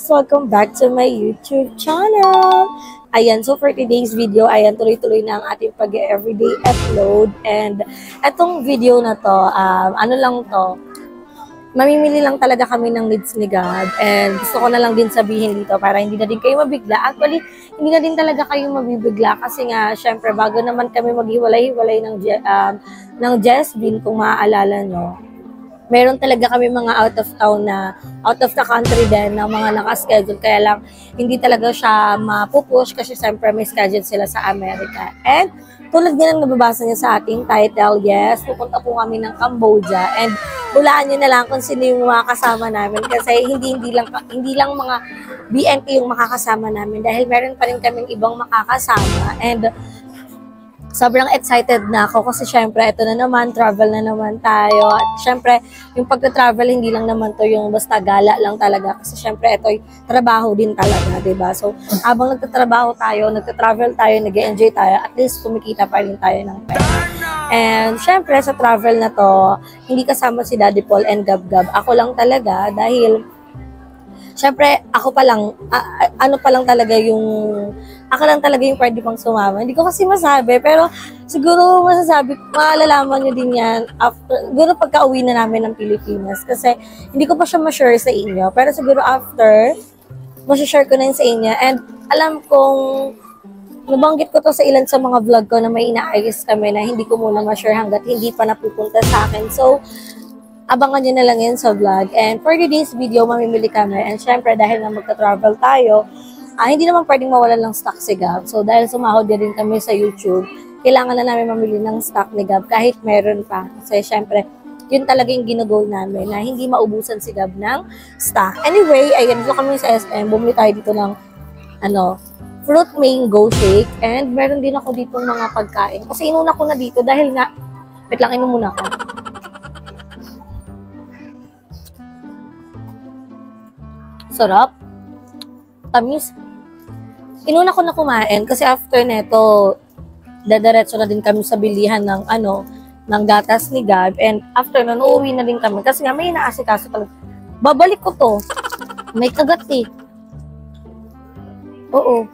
guys! Welcome back to my YouTube channel! Ayan, so for today's video, ayan, tuloy-tuloy na ang ating pag-everyday upload. And etong video na to, ano lang to, mamimili lang talaga kami ng needs ni God. And gusto ko na lang din sabihin dito para hindi na din kayo mabigla. Actually, hindi na din talaga kayo mabibigla kasi nga, syempre, bago naman kami maghiwalay-hiwalay ng Jesvin, kung maaalala nyo. Meron talaga kami mga out of town na, out of the country din na mga nakaschedule. Kaya lang, hindi talaga siya mapupush kasi siyempre may schedule sila sa Amerika. And tulad nga ng nababasa niya sa ating title, yes, pupunta po kami ng Cambodia. And hulaan niyo na lang kung sino yung mga kasama namin kasi hindi lang mga BNT yung makakasama namin dahil meron pa rin kaming ibang makakasama. And sobrang excited na ako kasi syempre ito na naman, travel na naman tayo. At syempre, yung pagta-travel hindi lang naman to yung basta gala lang talaga kasi syempre ito'y trabaho din talaga, 'di ba? So, habang nagtatrabaho tayo, nagta-travel tayo, nag-enjoy tayo, at least kumikita pa rin tayo ng pera. And syempre sa travel na to, hindi kasama si Daddy Paul and Gab-Gab. Ako lang talaga dahil syempre, ako pa lang, ako lang talaga yung pwede pang sumama. Hindi ko kasi masabi, pero siguro malalaman nyo din yan siguro pagka-uwi na namin ng Pilipinas. Kasi hindi ko pa siya ma-share sa inyo. Pero siguro after, ma-share ko na yun sa inyo. And alam kong, nabanggit ko to sa ilan sa mga vlog ko na may inaayos kami na hindi ko muna ma-share hanggat hindi pa napupunta sa akin. So, abangan nyo na lang yan sa vlog. And for today's video, mamimili kami. And syempre, dahil na magta-travel tayo, hindi naman pwedeng mawalan ng stock si Gab. So, dahil sumahod din kami sa YouTube, kailangan na namin mamili ng stock ni Gab kahit meron pa. Kasi syempre, yun talaga yung ginagol namin na hindi maubusan si Gab ng stock. Anyway, ayun, dito kami sa SM. Bumili tayo dito ng fruit mango shake. And meron din ako dito mga pagkain. Kasi inuna ko na dito dahil nga, wait lang, inom muna ako. Sarap. Tamis. Inuna ko na kumain kasi after neto, dadaretso na din kami sa bilihan ng ng gatas ni Gab. And after nun, uuwi na din kami kasi nga may inaasikaso talaga. Babalik ko to. May kagat eh. Oo.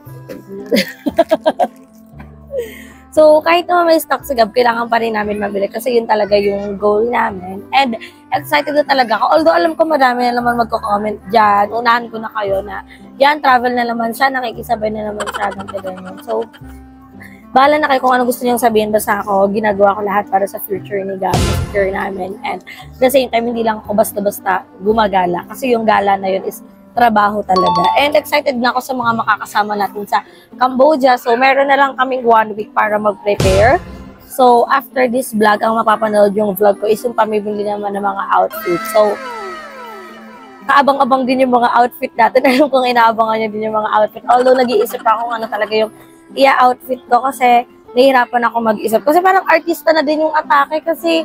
So, kahit naman may stock si Gab, kailangan pa rin namin mabili kasi yun talaga yung goal namin. And excited na talaga ako. Although alam ko marami na naman magko-comment dyan. Unahan ko na kayo na yan, travel na naman siya, nakikisabay na naman siya. So, bahala na kayo kung ano gusto niyong sabihin. Basta ako, ginagawa ko lahat para sa future ni Gab, future namin. And at the same time, hindi lang ako basta-basta gumagala. Kasi yung gala na yun is trabaho talaga. And excited na ako sa mga makakasama natin sa Cambodia. So, meron na lang kaming 1 week para mag-prepare. So, after this vlog, ang mapapanood yung vlog ko is yung pamibili naman ng mga outfit. So, kaabang-abang din yung mga outfit natin. Alam kong inaabangan nyo din yung mga outfit. Although, nag-iisip ako kung ano talaga yung outfit ko kasi nahihirapan ako mag-isip. Kasi parang artista na din yung atake kasi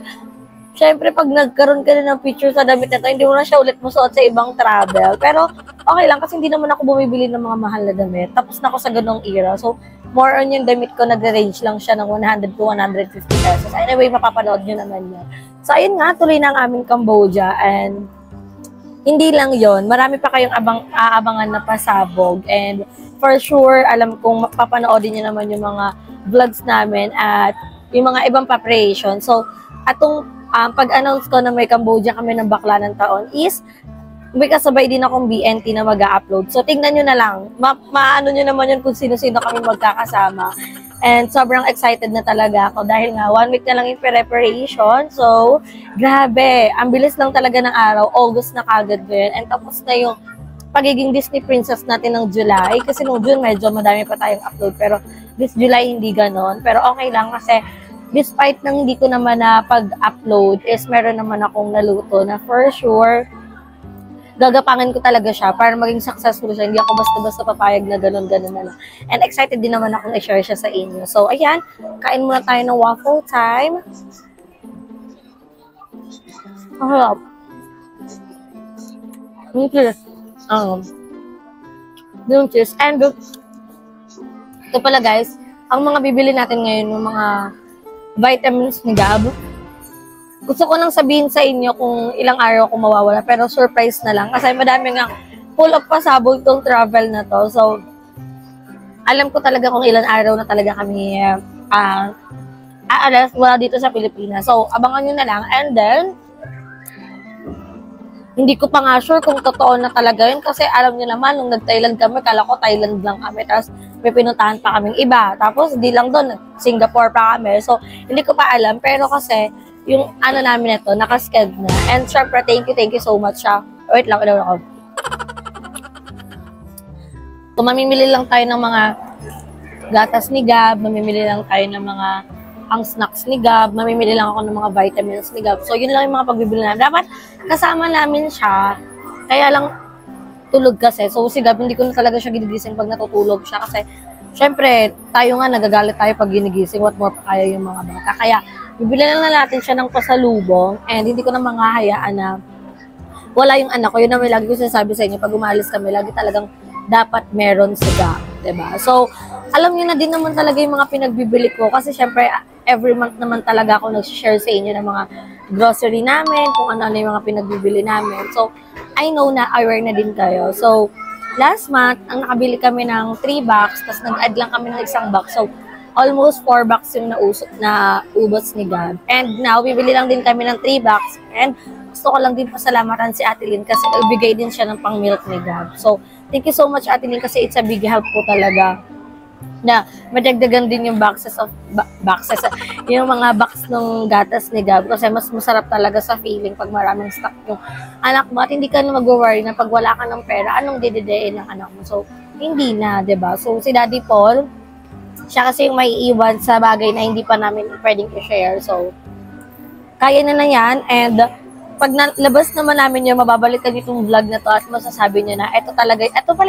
syempre, pag nagkaroon ka na ng picture sa damit na to, hindi mo na siya ulit musuot sa ibang travel. Pero, okay lang kasi hindi naman ako bumibili ng mga mahal na damit. Tapos na ako sa ganong era. So, more on yung damit ko, nag-range lang siya ng 100 to 150 pesos. Anyway, mapapanood nyo naman yan. So, ayun nga, tuloy na ang aming Cambodia. And, hindi lang yon, marami pa kayong aabangan na pasabog. And, for sure, alam kong mapapanoodin nyo naman yung mga vlogs namin at yung mga ibang preparation. So, atong pag-announce ko na may Cambodia kami ng bakla ng taon is may kasabay din akong BNT na mag-upload. So, tingnan nyo na lang. Maano nyo naman yun kung sino-sino kami magkakasama. And sobrang excited na talaga ako dahil nga 1 week na lang yung preparation. So, grabe. Ang bilis lang talaga ng araw. August na kagad din. And tapos na yung pagiging Disney princess natin ng July. Kasi nung June medyo madami pa tayong upload. Pero this July hindi ganon. Pero okay lang kasi despite nang hindi ko naman na pag-upload is meron naman akong naluto na for sure gagapangan ko talaga siya para maging successful siya. Hindi ako basta-basta papayag na ganun-ganun na lang. And excited din naman akong i-share siya sa inyo. So, ayan. Kain muna tayo ng waffle time. Ang harap. Yung cheese. Yung cheese. And ito pala guys, ang mga bibili natin ngayon, yung mga vitamins ni Gab. Gusto ko nang sabihin sa inyo kung ilang araw ako mawawala, pero surprise na lang. Kasi madami nga full of pasabog tong travel na to. So, alam ko talaga kung ilan araw na talaga kami aalas wala dito sa Pilipinas. So, abangan nyo na lang. And then, hindi ko pa nga sure kung totoo na talaga yun kasi alam niyo naman, nung nag-Thailand kami, kala ko Thailand lang kami. Tapos, may pinuntahan pa kaming iba. Tapos, di lang doon, Singapore pa kami. So, hindi ko pa alam. Pero kasi, yung ano namin ito, nakasked na. And syempre, thank you so much siya. Wait lang, ilan ako. So, mamimili lang tayo ng mga gatas ni Gab, mamimili lang tayo ng mga ang snacks ni Gab, mamimili lang ako ng mga vitamins ni Gab. So, yun lang yung mga pagbibili namin. Dapat kasama namin siya, kaya lang tulog kasi. So, si Gab, hindi ko na talaga siya ginigising pag natutulog siya kasi, syempre, tayo nga nagagalit tayo pag ginigising, what more pa kaya yung mga bata. Kaya, bibili lang na natin siya ng pasalubong and hindi ko na hayaan na wala yung anak ko. Yun naman lagi ko sinasabi sa inyo, pag umalis kami, lagi talagang dapat meron si Gab. Diba? So, alam niyo na din naman talaga yung mga pinagbibili ko kasi syempre, every month naman talaga ako nag-share sa inyo ng mga grocery namin, kung ano-ano yung mga pinagbibili namin. So, I know na aware na din kayo. So, last month, ang nakabili kami ng 3 box, tapos nag-add lang kami ng isang box. So, almost 4 box yung naubos ni Gab. And now, bibili lang din kami ng 3 box. And gusto ko lang din pasalamatan si Ate Lynn kasi nagbigay din siya ng pang-milk ni Gab. So, thank you so much Ate Lynn kasi it's a big help po talaga na madagdagan din yung yung mga box ng gatas ni Gab kasi mas masarap talaga sa feeling pag maraming stock yung anak mo at hindi ka na mag-worry na pag wala ka ng pera, anong didedein ng anak mo. So, hindi na, 'di ba? So, si Daddy Paul, siya kasi yung may iwan sa bagay na hindi pa namin pwedeng i-share. So, kaya na yan and pag nalabas naman namin yun, mababalikan itong vlog na to at masasabi nyo na ito pala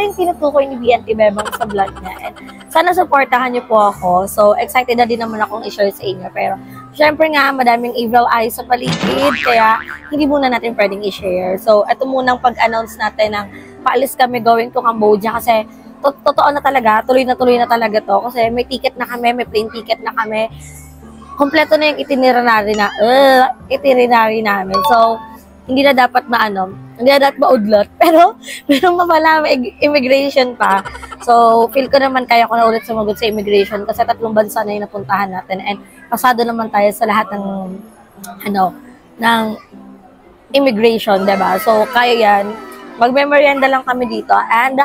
yung tinutukoy ni BNT Bebang sa vlog niya. And sana supportahan nyo po ako. So, excited na din naman akong i-share sa inyo. Pero, syempre nga, madaming evil eyes sa paligid, kaya hindi muna natin pwedeng i-share. So, ito munang pag-announce natin ng paalis kami going to Cambodia kasi totoo na talaga, tuloy na talaga to. Kasi may ticket na kami, may plane ticket na kami. Kompleto na yung itinerary namin. So, hindi na dapat maudlot. Pero, meron mapala, may immigration pa. So, feel ko naman kaya ko na ulit sumagot sa immigration kasi 3 bansa na yung napuntahan natin. And, pasado naman tayo sa lahat ng immigration, diba? So, kaya yan. Magme-merienda lang kami dito. And,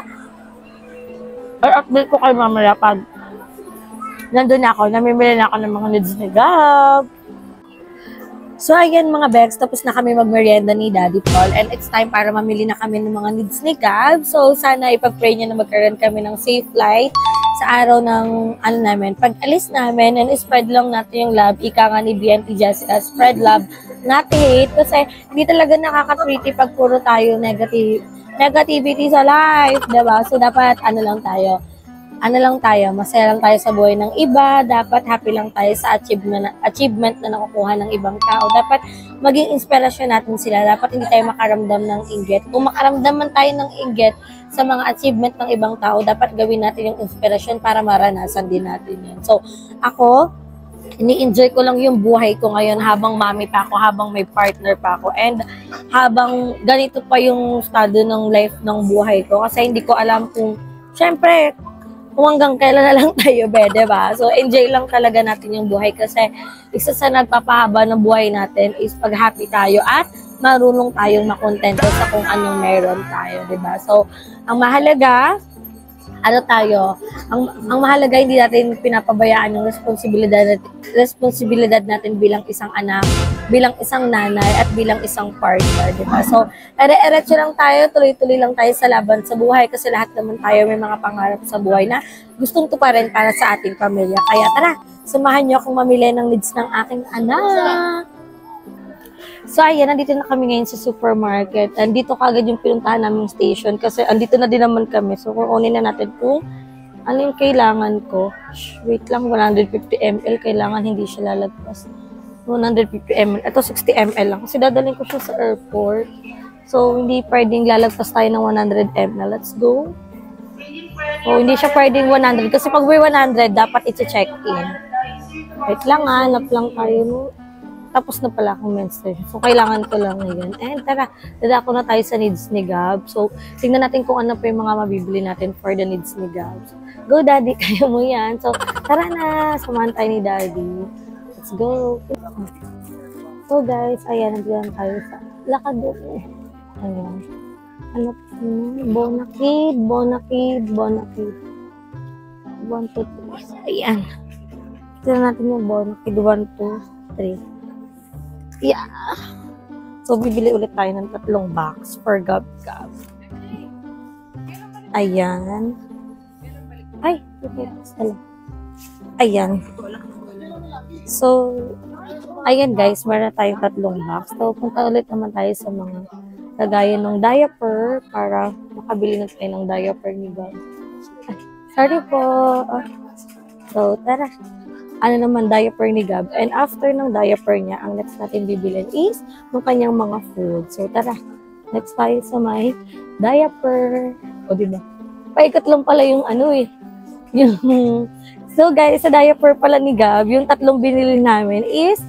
update ko kayo mamaya pag nandun ako, namimili na ako ng mga needs ni Gab. So, ayan mga Bex, tapos na kami magmerienda ni Daddy Paul and it's time para mamili na kami ng mga needs ni Gab. So, sana ipag-pray niya na magkaroon kami ng safe flight sa araw ng pag-alis namin and spread lang natin yung love. Ika nga ni BNT Jessica, spread love, not hate. Kasi hindi talaga nakaka-pretty pag puro tayo negativity sa life, diba? So, dapat masaya lang tayo sa buhay ng iba, dapat happy lang tayo sa achievement na nakukuha ng ibang tao. Dapat maging inspirasyon natin sila, dapat hindi tayo makaramdam ng inggit. Kung makaramdam man tayo ng inggit sa mga achievement ng ibang tao, dapat gawin natin yung inspirasyon para maranasan din natin yan. So, ako, ini-enjoy ko lang yung buhay ko ngayon habang mami pa ako, habang may partner pa ako, and habang ganito pa yung estado ng life ng buhay ko. Kasi hindi ko alam kung, syempre, kung hanggang kailan na lang tayo, diba? So, enjoy lang talaga natin yung buhay kasi isa sa nagpapahaba ng buhay natin is pag happy tayo at marunong tayong makontento sa kung anong meron tayo, diba? So, ang mahalaga, ang mahalaga hindi natin pinapabayaan yung responsibilidad natin bilang isang anak, bilang isang nanay, at bilang isang partner, diba? So, ere-eretso lang tayo, tuloy-tuloy lang tayo sa laban sa buhay kasi lahat naman tayo may mga pangarap sa buhay na gustong tuparin para sa ating pamilya. Kaya tara, samahan niyo akong mamili ng needs ng aking anak. So, ayan, nandito na kami ngayon sa supermarket. Andito kagad yung pinuntahan naming station kasi andito na din naman kami. So, kukunin na natin kung ano yung kailangan ko. Wait lang, 150 ml. Kailangan hindi siya lalagpas. 150 ml. Ito, 60 ml lang. Kasi dadalhin ko siya sa airport. So, hindi pwedeng lalagpas tayo ng 100 ml. Let's go. So, hindi siya pwedeng 100. Kasi pag may 100, dapat i-check in. Wait lang, hanap lang tayo. tapos na pala akong menstruation. So, kailangan ko lang ngayon. And tara, dadako na tayo sa needs ni Gab. So, tingnan natin kung ano pa yung mga mabibili natin for the needs ni Gab. So, go, Daddy, kaya mo yan. So, tara na, samahan tayo ni Daddy. Let's go. So, guys, ayan, nandiyan tayo sa lakad doon. Ayan. Ano po? Bonakid. 1, 2, 3. Ayan. Tignan natin yung Bonakid. 1, 2, 3. Yeah. So, bibili ulit tayo ng 3 box for Gab-Gab. Ayan. Ay, okay. Ayan. So, ayan guys, meron tayong 3 box. So, punta ulit naman tayo sa mga lagayan ng diaper para makabili na tayo ng diaper ni Gab. Ay, sorry po. So, tara. Ano naman, diaper ni Gab. And after ng diaper niya, ang next natin bibilin is yung kanyang mga food. So, tara. Next tayo sa may diaper. O, diba? Paikot lang pala yung ano eh. Yung... So, guys, sa diaper pala ni Gab, yung 3 binili namin is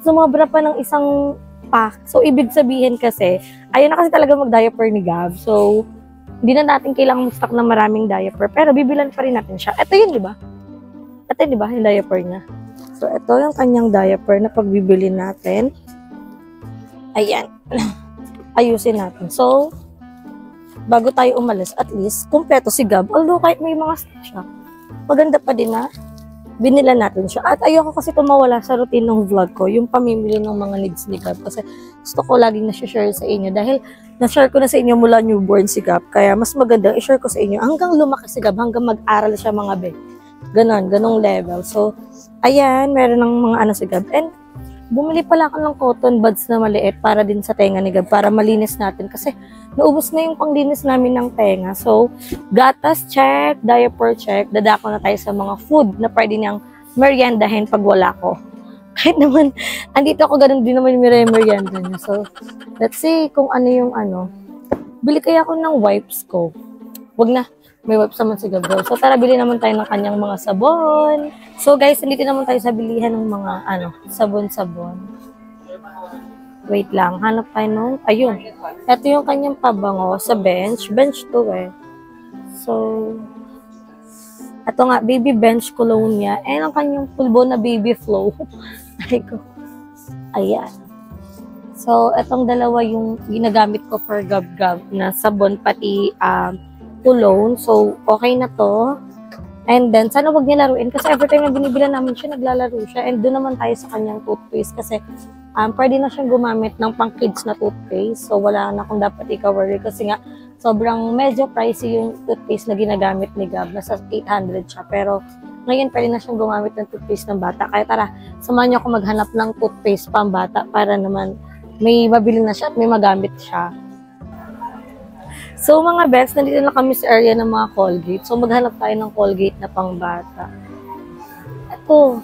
sumobra pa ng isang pack. So, ibig sabihin kasi, ayun na kasi talaga mag-diaper ni Gab. So, hindi na natin kailangang mag-stock ng maraming diaper. Pero, bibilan pa rin natin siya. Ito yun, di ba? Ito, di ba? Yung diaper niya. So, ito yung kanyang diaper na pagbibili natin. Ayan. Ayusin natin. So, bago tayo umalis, at least, kumpleto si Gab. Although, kahit may mga stock siya, maganda pa din na binila natin siya. At ayoko kasi tumawala sa routine ng vlog ko, yung pamimili ng mga needs ni Gab. Kasi gusto ko laging na-share sa inyo. Dahil na-share ko na sa inyo mula newborn si Gab. Kaya mas maganda i-share ko sa inyo hanggang lumaki si Gab, hanggang mag-aral siya mga be. Ganong level. So, ayan, meron ng mga ano si Gab. And, bumili pala ako ng cotton buds na maliit para din sa tenga ni Gab, para malinis natin. Kasi, naubos na yung panglinis namin ng tenga. So, gatas check, diaper check, dadako na tayo sa mga food na pwede niyang meriendahin pag wala ko. Kahit naman, andito ako, ganun din naman yung merienda niya. So, let's see kung ano yung ano. Bili kaya ako ng wipes ko. Wag na. May wipes naman si Gab. So, tara, bili naman tayo ng kanyang mga sabon. So, guys, nandito naman tayo sa bilihan ng mga, sabon-sabon. Wait lang, hanap tayo nung, ayun. Ito yung kanyang pabango sa bench. Bench to eh. So, ito nga, baby bench cologne niya. And ang kanyang pulbo na baby flow. Ayan. So, itong dalawa yung ginagamit ko for Gab-Gab na sabon, pati, cologne. So, okay na to. And then, sana wag niya laruin. Kasi every time na binibilan namin siya, naglalaro siya. And doon naman tayo sa kanyang toothpaste. Kasi, pwede na siyang gumamit ng pang-kids na toothpaste. So, wala na akong dapat i-worry. Kasi nga, sobrang medyo pricey yung toothpaste na ginagamit ni Gab. Nasa 800 siya. Pero, ngayon, pwede na siyang gumamit ng toothpaste ng bata. Kaya tara, samahan niyo ako maghanap ng toothpaste pang bata para naman may mabili na siya at may magamit siya. So, mga bets, nandito na kami sa area ng mga Colgate. So, maghanap tayo ng Colgate na pangbata. Ito.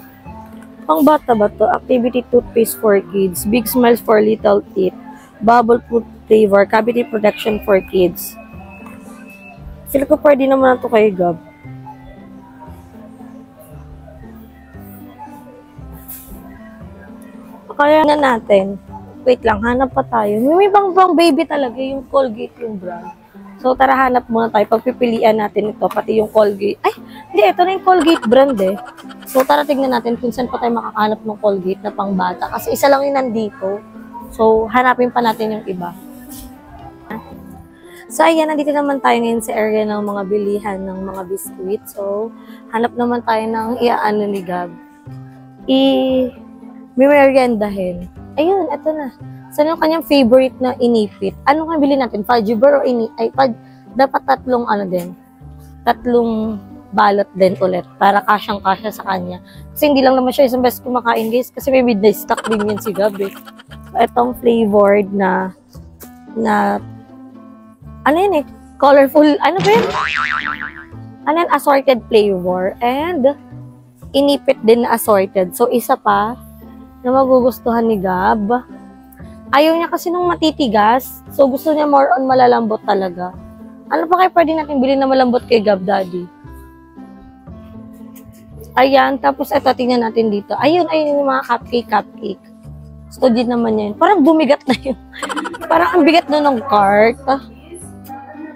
Pangbata ba to? Activity toothpaste for kids. Big smiles for little teeth. Bubble fruit flavor. Cavity protection for kids. Feel ko pwede naman ito kay Gab. Kaya na natin. Wait lang, hanap pa tayo. May bang baby talaga yung Colgate yung brand. So, tara, hanap muna tayo. Pagpipilian natin ito, pati yung Colgate. Ay, hindi, ito na yung Colgate brand eh. So, tara, tignan natin kung saan pa tayo makakahanap ng Colgate na pangbata. Kasi isa lang yung nandito. So, hanapin pa natin yung iba. So, ayan, nandito naman tayo ngayon sa area ng mga bilihan ng mga biskuit. So, hanap naman tayo ng iaano ni Gab. May meriendahin. Ayun, eto na. Saan yung kanyang favorite na inipit? Ano nga bilhin natin? Fudgy bar o dapat 3 balot din ulit para kasyang-kasya sa kanya. Kasi hindi lang naman siya isang beses kumakain, guys. Kasi may midnight stock din yan si Gab eh. So, itong flavored na ano yun eh? Colorful, ano ba yun? Ano yun? Assorted flavor. And inipit din na assorted. So, isa pa na magugustuhan ni Gab. Ayaw niya kasi nung matitigas. So, gusto niya more on malalambot talaga. Ano pa kayo pwede natin bilhin na malambot kay Gab, Daddy? Ayan. Tapos, eto, tingnan natin dito. Ayun yung mga cupcake. Study naman yan. Parang bumigat na yun. Parang ang bigat na ng cart.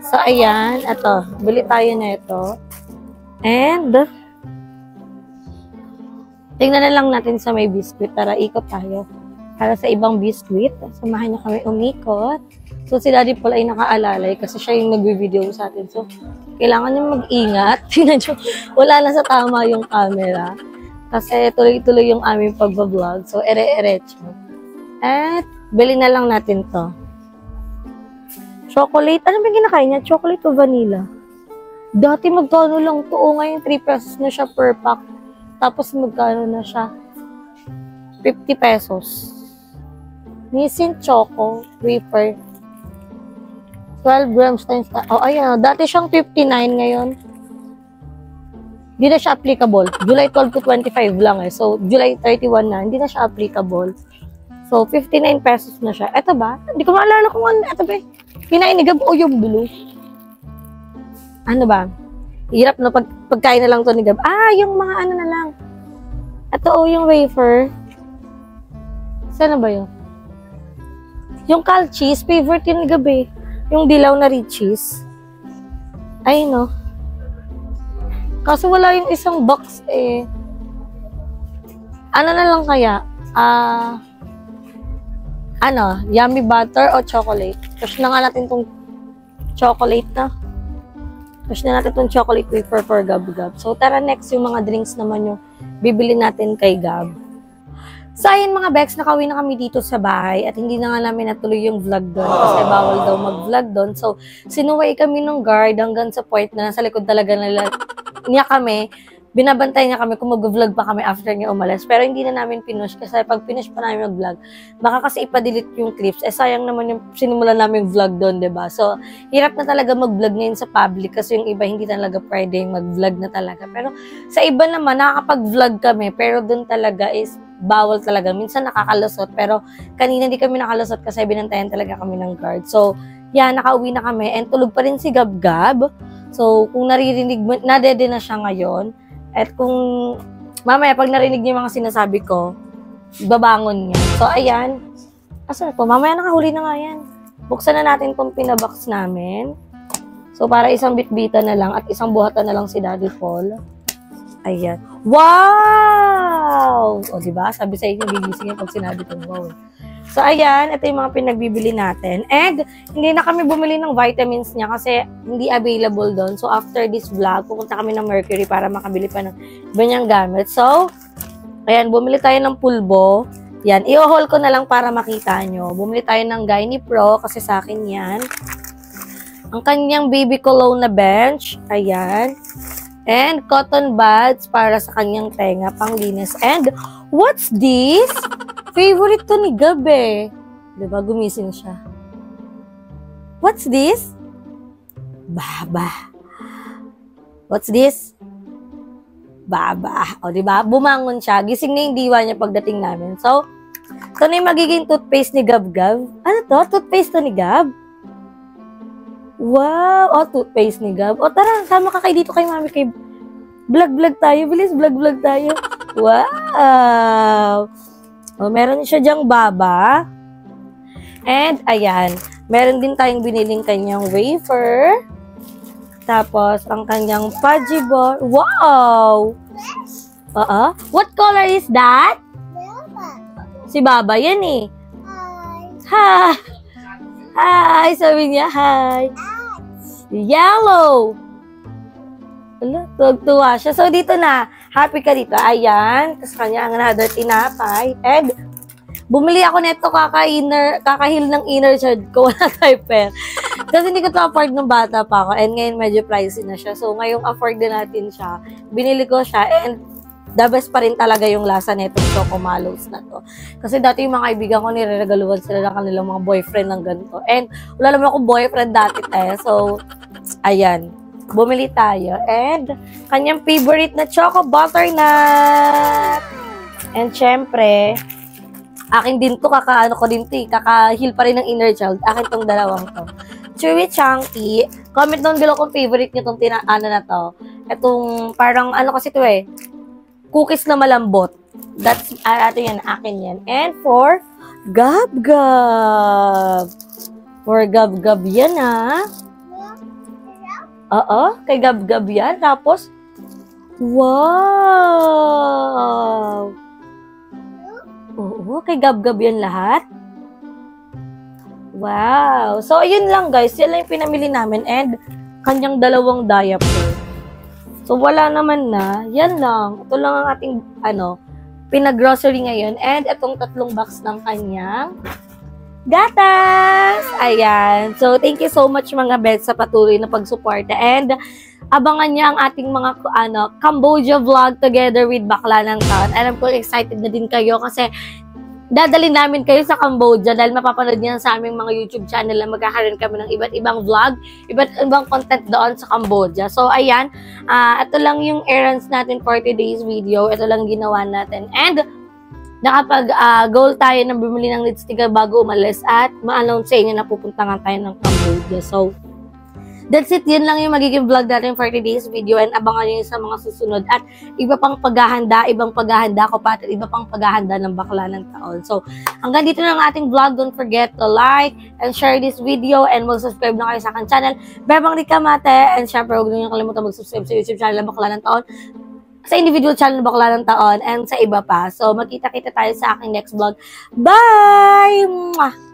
So, ayan. Ito. Bili tayo na ito. And, tingnan na lang natin sa may biscuit. Tara, ikot tayo. Para sa ibang biscuit. Samahan niyo kami umikot. So, si Daddy Paul ay nakaalalay kasi siya yung nag-video sa atin. So, kailangan niya mag-ingat. Tingnan niyo, wala na sa tama yung camera. Kasi tuloy-tuloy yung aming pagbablog. So, ere-erecho. At, bili na lang natin to. Chocolate. Ano ba kinakain niya? Chocolate o vanilla? Dati magkano lang to. O, ngayon 3 pesos na siya per pack. Tapos magkano na siya? 50 pesos. Nissin Choco Wafer. 12 grams times. Oh, ayan. Dati siyang 59 ngayon. Hindi na siya applicable. July 12 to 25 lang eh. So, July 31 na. Hindi na siya applicable. So, 59 pesos na siya. Ito ba? Hindi ko maalala kung ano. Ito ba? Pinainigab o yung blue? Ano ba? Hirap na pagkain na lang to ni Gab. Ah, yung mga ano na lang. Ito o yung wafer. Sana ba yun? Yung cal cheese, favorite yun ni Gab eh. Yung dilaw na Richeese. Ay, no. Kaso wala yung isang box eh. Ano na lang kaya? Yummy butter o chocolate? Push na nga natin tong chocolate na. Push na natin tong chocolate wafer for Gab-Gab. So, tara next yung mga drinks naman yung bibili natin kay Gab. So, ayun mga Bex, nakauwi na kami dito sa bahay at hindi na nga namin natuloy yung vlog doon kasi bawal daw mag-vlog doon. So, sinuway kami ng guard hanggang sa point na nasa likod talaga niya kami. Binabantay niya kami kung mag-vlog pa kami after niya umalis. Pero hindi na namin pinush kasi pag pinush pa namin mag-vlog, baka kasi ipa-delete yung clips. Eh, sayang naman yung sinimulan namin vlog doon, diba? So, hirap na talaga mag-vlog ngayon sa public kasi yung iba hindi talaga pwede mag-vlog na talaga. Pero sa iba naman, nakakapag-vlog kami pero doon talaga is bawal talaga. Minsan nakakalusot, pero kanina di kami nakalusot kasi binantayan talaga kami ng guard. So, yan, nakauwi na kami and tulog pa rin si Gab-Gab. So, kung naririnig mo, nadede na siya ngayon. At kung mamaya, pag narinig niya yung mga sinasabi ko, babangon niya. So, ayan. Asan po? Mamaya nakahuli na nga yan. Buksan na natin itong pinabox namin. So, para isang bitbita na lang at isang buhatan na lang si Daddy Paul. Ayan. Wow! O, diba? Sabi sa inyo, gigising yung pag sinabi kong wow. So, ayan. Ito yung mga pinagbibili natin. And, hindi na kami bumili ng vitamins niya kasi hindi available doon. So, after this vlog, pupunta kami ng Mercury para makabili pa ng iba niyang gamit. So, ayan. Bumili tayo ng pulbo. Yan. I-haul ko na lang para makita nyo. Bumili tayo ng Gyne Pro kasi sa akin yan. Ang kanyang baby cologne na bench. Ayan. And cotton buds para sa kanyang tenga, panglinis. And what's this? Favorite to ni Gab eh. Diba? Gumising siya. What's this? Baba. What's this? Baba. O diba? Bumangon siya. Gising na yung diwa niya pagdating namin. So, ito na yung magiging toothpaste ni Gab-Gab. Ano to? Toothpaste to ni Gab? Wow! O, toothpaste ni Gab. O, tara, sama ka kayo dito kay Mami kay vlog-vlog tayo. Bilis, vlog-vlog tayo. Wow! O, meron siya dyang baba. And, ayan. Meron din tayong biniling kanyang wafer. Tapos, ang kanyang fudgy bar. Wow! What color is that? Baba. Si Baba, yan eh. Hi. Hi! Hi! Sabi niya, hi! Yellow! Ala, tuwa siya. So, dito na. Happy ka dito. Ayan. Tapos kanya ang another tinapay. And, bumili ako nito kakahil ng inner child ko. Wala tayo pera. Kasi hindi ko ito afford ng bata pa ako. And ngayon, medyo pricey na siya. So, ngayong afford din natin siya. Binili ko siya. And, the best pa rin talaga yung lasa nitong Choco Mallows na to. Kasi dati yung mga kaibigan ko, nireregaluhan sila ng kanilang mga boyfriend ng ganito. And, wala naman akong boyfriend dati So, ayan. Bumili tayo. And, kanyang favorite na Choco Butternut. And, syempre, akin din to, kakahil pa rin ng inner child. Akin tong dalawang to. Chewy Chunky. Comment down below kung favorite nyo tong na to. Itong, parang, kasi to cookies na malambot. That's, yan, akin yan. And for Gab-gab. For gab-gab yan, ha? Oo, kay gab-gab yan. Tapos, wow! Oo, kay gab-gab yan lahat. Wow! So, ayun lang guys. Yan lang yung pinamili namin and kanyang dalawang diaper. So, wala naman na. Yan lang. Ito lang ang ating, pinag-grocery ngayon. And itong 3 box ng kanyang gatas! Ayan. So, thank you so much mga beds sa patuloy na pagsuporta. And, abangan niya ang ating mga, Cambodia vlog together with Bakla ng Taon. And I'm so excited na din kayo kasi dadalhin namin kayo sa Cambodia dahil mapapanood niyo sa aming mga YouTube channel na magkakaroon kami ng iba't ibang vlog, iba't ibang content doon sa Cambodia. So, ayan, ito lang yung errands natin for today's video. Ito lang ginawa natin. And, nakapag-goal tayo na bumili ng lipstick bago umalis at ma-announce sa inyo na pupunta nga tayo ng Cambodia. So, that's it. Yun lang yung magiging vlog natin for today's video and abangan nyo sa mga susunod at iba pang paghahanda, ibang paghahanda ko pa at iba pang paghahanda ng Bakla ng Taon. So, hanggang dito na ang ating vlog. Don't forget to like and share this video and mag-subscribe na kayo sa aking channel, Bebang Rica Mate, and syempre huwag nyo kalimutan mag-subscribe sa YouTube channel ng Bakla ng Taon, sa individual channel ng Bakla ng Taon, and sa iba pa. So, magkita-kita tayo sa aking next vlog. Bye! Mwah!